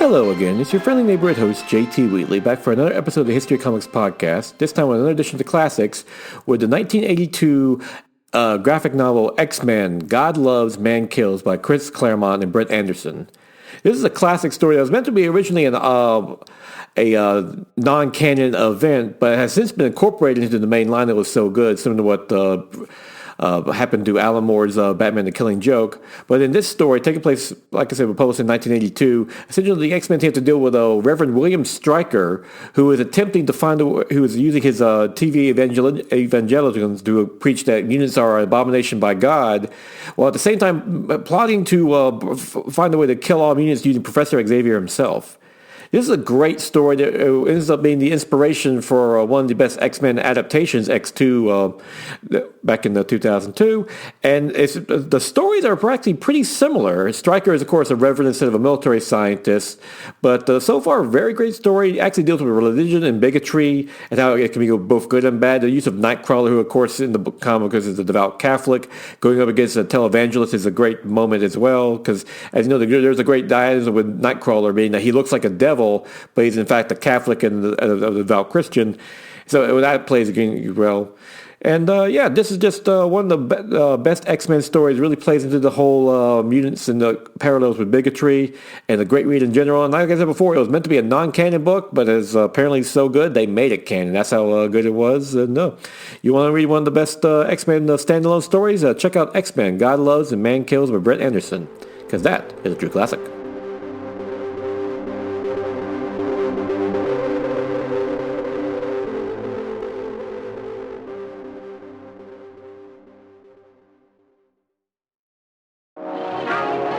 Hello again, it's your friendly neighborhood host, JT Wheatley, back for another episode of the History of Comics podcast, this time with another edition of the classics, with the 1982 graphic novel X-Men, God Loves, Man Kills by Chris Claremont and Brent Anderson. This is a classic story that was meant to be originally a non-canon event, but has since been incorporated into the main line that was so good, similar to what happened to Alan Moore's Batman the Killing Joke. But in this story, taking place, like I said, was published in 1982, essentially the X-Men have to deal with Reverend William Stryker, who is attempting to who is using his TV evangelicals to preach that mutants are an abomination by God, while at the same time plotting to find a way to kill all mutants using Professor Xavier himself. This is a great story that ends up being the inspiration for one of the best X-Men adaptations, X2, back in 2002. And the stories are practically pretty similar. Stryker is, of course, a reverend instead of a military scientist. But so far, a very great story. It actually deals with religion and bigotry and how it can be both good and bad. The use of Nightcrawler, who, of course, in the comic is a devout Catholic, going up against a televangelist is a great moment as well. Because, as you know, there's a great dialogue with Nightcrawler, being that he looks like a devil, but he's in fact a Catholic and a devout Christian. So that plays well. And this is just one of the best X-Men stories. Really plays into the whole mutants and the parallels with bigotry, and a great read in general. And like I said before, it was meant to be a non-canon book, but it's apparently so good they made it canon. That's how good it was. And you want to read one of the best X-Men standalone stories? Check out X-Men: God Loves and Man Kills by Brent Anderson, because that is a true classic.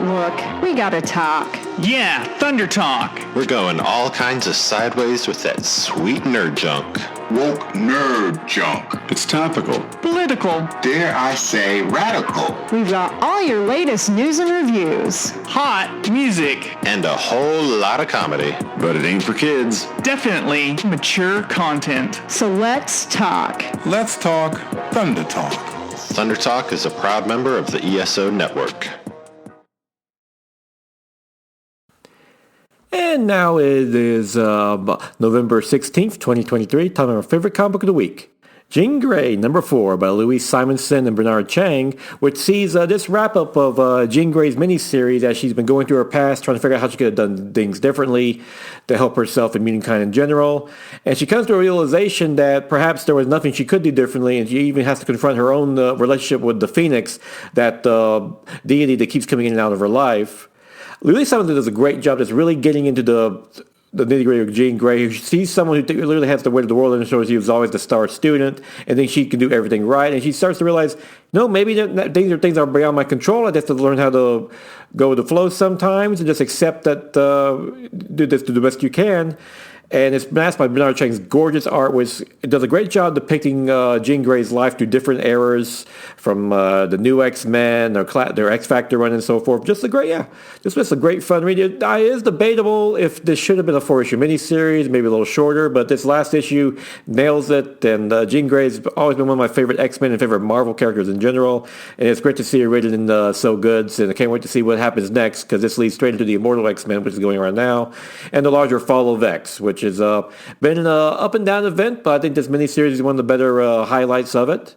Look, we gotta talk. Yeah, Thunder Talk. We're going all kinds of sideways with that sweet nerd junk. Woke nerd junk. It's topical. Political. Dare I say radical. We've got all your latest news and reviews. Hot music. And a whole lot of comedy. But it ain't for kids. Definitely mature content. So let's talk. Let's talk Thunder Talk. Thunder Talk is a proud member of the ESO network. And now it is November 16th, 2023, time of our favorite comic book of the week. Jean Grey, number 4, by Louise Simonson and Bernard Chang, which sees this wrap-up of Jean Grey's miniseries as she's been going through her past, trying to figure out how she could have done things differently to help herself and mutant in general. And she comes to a realization that perhaps there was nothing she could do differently, and she even has to confront her own relationship with the Phoenix, that deity that keeps coming in and out of her life. Louise Simonson does a great job just really getting into the nitty-gritty of Jean Grey, who sees someone who literally has the weight of the world, and shows he was always the star student, and then she can do everything right, and she starts to realize, maybe things are beyond my control. I have to learn how to go with the flow sometimes, and just accept that, do the best you can. And it's masked by Bernard Chang's gorgeous art, which does a great job depicting Jean Grey's life through different eras, from the new X-Men, their X-Factor run, and so forth. Just a great fun read. It is debatable if this should have been a 4-issue miniseries, maybe a little shorter, but this last issue nails it. And Jean Grey's always been one of my favorite X-Men and favorite Marvel characters in general. And it's great to see her rated in so good. And I can't wait to see what happens next, because this leads straight into the Immortal X-Men, which is going around now, and the larger Fall of X, which has been an up and down event, but I think this miniseries is one of the better highlights of it.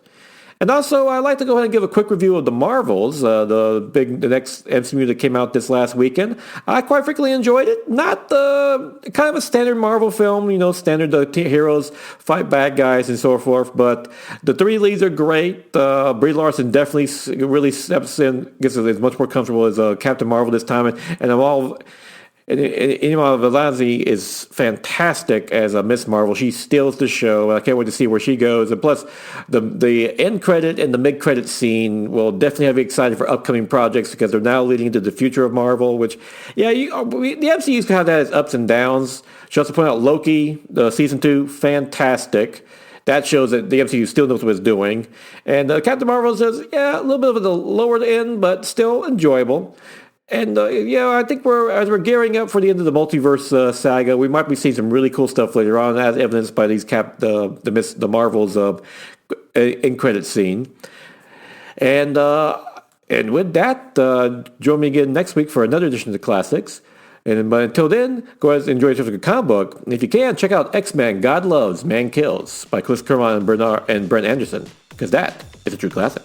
And also, I'd like to go ahead and give a quick review of the Marvels, the next MCU that came out this last weekend. I quite frankly enjoyed it. Not kind of a standard Marvel film, standard heroes fight bad guys and so forth, but the three leads are great. Brie Larson definitely really steps in, gets as much more comfortable as Captain Marvel this time, and I'm all... And Iman Vellani is fantastic as a Miss Marvel. She steals the show. I can't wait to see where she goes. And plus, the end credit and the mid-credit scene will definitely have you excited for upcoming projects, because they're now leading into the future of Marvel, which, the MCU's kind of had its ups and downs. Should also point out Loki, Season 2, fantastic. That shows that the MCU still knows what it's doing. And Captain Marvel says, a little bit of the lower end, but still enjoyable. And I think as we're gearing up for the end of the multiverse saga, we might be seeing some really cool stuff later on, as evidenced by these the Marvels end credit scene. And with that, join me again next week for another edition of the Classics. But until then, go ahead and enjoy yourself a good comic book. And if you can, check out X-Men God Loves, Man Kills by Chris Claremont and Brent Anderson, because that is a true classic.